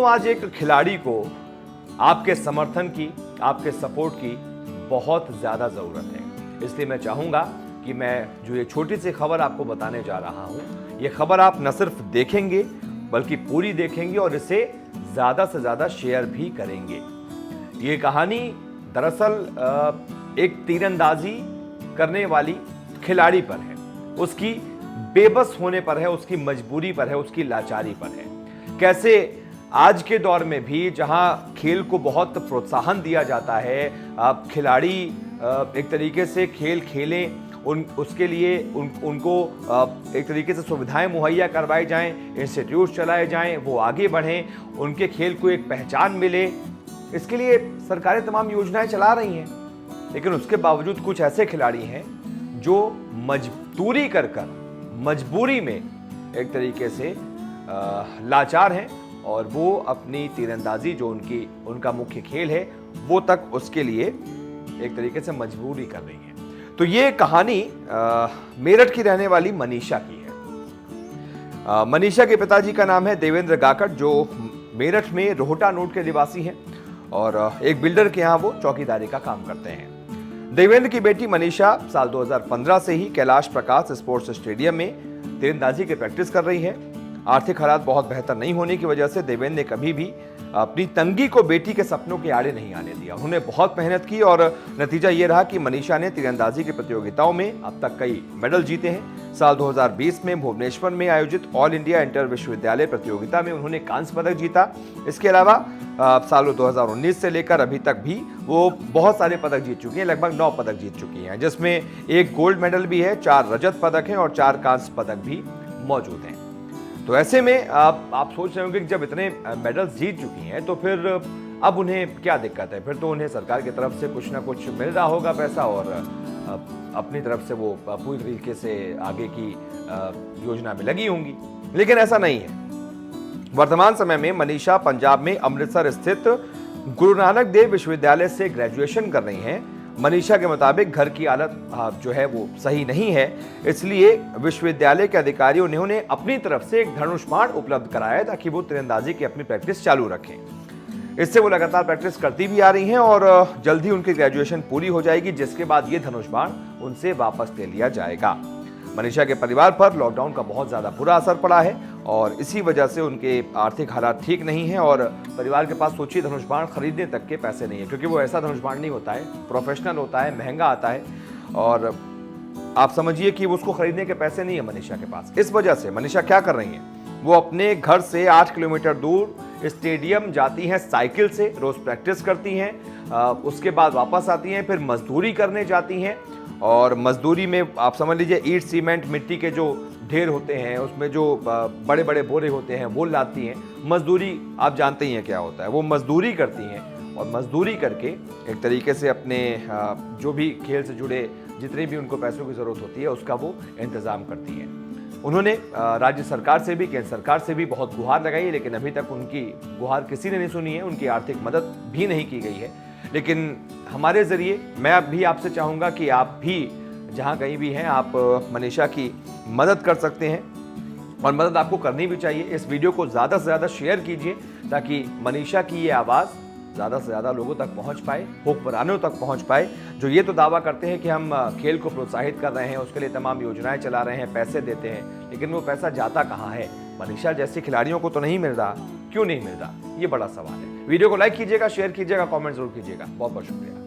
दोस्तों, आज एक खिलाड़ी को आपके समर्थन की, आपके सपोर्ट की बहुत ज़्यादा ज़रूरत है। इसलिए मैं चाहूँगा कि मैं जो ये छोटी सी खबर आपको बताने जा रहा हूँ, ये खबर आप न सिर्फ देखेंगे बल्कि पूरी देखेंगे और इसे ज़्यादा से ज़्यादा शेयर भी करेंगे। ये कहानी दरअसल एक तीरंदाजी करने वाली खिलाड़ी पर है, उसकी बेबस होने पर है, उसकी मजबूरी पर है, उसकी लाचारी पर है। कैसे आज के दौर में भी जहां खेल को बहुत प्रोत्साहन दिया जाता है, आप खिलाड़ी एक तरीके से खेल खेलें, उसके लिए उनको एक तरीके से सुविधाएं मुहैया करवाई जाएं, इंस्टीट्यूट चलाए जाएं, वो आगे बढ़ें, उनके खेल को एक पहचान मिले, इसके लिए सरकारें तमाम योजनाएं चला रही हैं। लेकिन उसके बावजूद कुछ ऐसे खिलाड़ी हैं जो मजदूरी कर मजबूरी में एक तरीके से लाचार हैं और वो अपनी तीरंदाजी जो उनका मुख्य खेल है वो तक उसके लिए एक तरीके से मजबूरी कर रही है। तो ये कहानी मेरठ की रहने वाली मनीषा की है। मनीषा के पिताजी का नाम है देवेंद्र गाकड़, जो मेरठ में रोहटा नोट के निवासी हैं और एक बिल्डर के यहाँ वो चौकीदारी का काम करते हैं। देवेंद्र की बेटी मनीषा साल 2015 से ही कैलाश प्रकाश स्पोर्ट्स स्टेडियम में तीरंदाजी की प्रैक्टिस कर रही है। आर्थिक हालात बहुत बेहतर नहीं होने की वजह से देवेंद्र ने कभी भी अपनी तंगी को बेटी के सपनों के आड़े नहीं आने दिया। उन्होंने बहुत मेहनत की और नतीजा ये रहा कि मनीषा ने तीरंदाजी की प्रतियोगिताओं में अब तक कई मेडल जीते हैं। साल 2020 में भुवनेश्वर में आयोजित ऑल इंडिया इंटर विश्वविद्यालय प्रतियोगिता में उन्होंने कांस्य पदक जीता। इसके अलावा साल 2019 से लेकर अभी तक भी वो बहुत सारे पदक जीत चुकी हैं, लगभग 9 पदक जीत चुकी हैं, जिसमें 1 गोल्ड मेडल भी है, 4 रजत पदक हैं और 4 कांस्य पदक भी मौजूद हैं। तो ऐसे में आप सोच रहे होंगे कि जब इतने मेडल्स जीत चुकी हैं तो फिर अब उन्हें क्या दिक्कत है, फिर तो उन्हें सरकार की तरफ से कुछ ना कुछ मिल रहा होगा पैसा और अपनी तरफ से वो पूरी तरीके से आगे की योजना में लगी होंगी। लेकिन ऐसा नहीं है। वर्तमान समय में मनीषा पंजाब में अमृतसर स्थित गुरु नानक देव विश्वविद्यालय से ग्रेजुएशन कर रही हैं। मनीषा के मुताबिक घर की हालत जो है वो सही नहीं है, इसलिए विश्वविद्यालय के अधिकारियों ने उन्हें अपनी तरफ से एक धनुष बाण उपलब्ध कराया ताकि वो तीरंदाजी की अपनी प्रैक्टिस चालू रखें। इससे वो लगातार प्रैक्टिस करती भी आ रही हैं और जल्द ही उनकी ग्रेजुएशन पूरी हो जाएगी, जिसके बाद ये धनुष बाण उनसे वापस ले लिया जाएगा। मनीषा के परिवार पर लॉकडाउन का बहुत ज्यादा बुरा असर पड़ा है और इसी वजह से उनके आर्थिक हालात ठीक नहीं है और परिवार के पास सोचिए धनुष बाण खरीदने तक के पैसे नहीं है, क्योंकि वो ऐसा धनुष बाण नहीं होता है, प्रोफेशनल होता है, महंगा आता है और आप समझिए कि उसको खरीदने के पैसे नहीं है मनीषा के पास। इस वजह से मनीषा क्या कर रही है, वो अपने घर से 8 किलोमीटर दूर स्टेडियम जाती हैं साइकिल से, रोज प्रैक्टिस करती हैं, उसके बाद वापस आती हैं, फिर मजदूरी करने जाती हैं और मजदूरी में आप समझ लीजिए ईंट सीमेंट मिट्टी के जो ढेर होते हैं उसमें जो बड़े बड़े बोरे होते हैं वो लाती हैं। मजदूरी आप जानते ही हैं क्या होता है, वो मजदूरी करती हैं और मजदूरी करके एक तरीके से अपने जो भी खेल से जुड़े जितने भी उनको पैसों की ज़रूरत होती है उसका वो इंतज़ाम करती हैं। उन्होंने राज्य सरकार से भी, केंद्र सरकार से भी बहुत गुहार लगाई है, लेकिन अभी तक उनकी गुहार किसी ने नहीं सुनी है, उनकी आर्थिक मदद भी नहीं की गई है। लेकिन हमारे ज़रिए मैं भी आपसे चाहूँगा कि आप भी जहाँ कहीं भी हैं आप मनीषा की मदद कर सकते हैं और मदद आपको करनी भी चाहिए। इस वीडियो को ज़्यादा से ज़्यादा शेयर कीजिए ताकि मनीषा की ये आवाज़ ज़्यादा से ज़्यादा लोगों तक पहुँच पाए, हुक्मरानों तक पहुँच पाए, जो ये तो दावा करते हैं कि हम खेल को प्रोत्साहित कर रहे हैं, उसके लिए तमाम योजनाएं चला रहे हैं, पैसे देते हैं, लेकिन वो पैसा जाता कहाँ है? मनीषा जैसे खिलाड़ियों को तो नहीं मिल रहा, क्यों नहीं मिल रहा? ये बड़ा सवाल है। वीडियो को लाइक कीजिएगा, शेयर कीजिएगा, कॉमेंट जरूर कीजिएगा। बहुत बहुत शुक्रिया।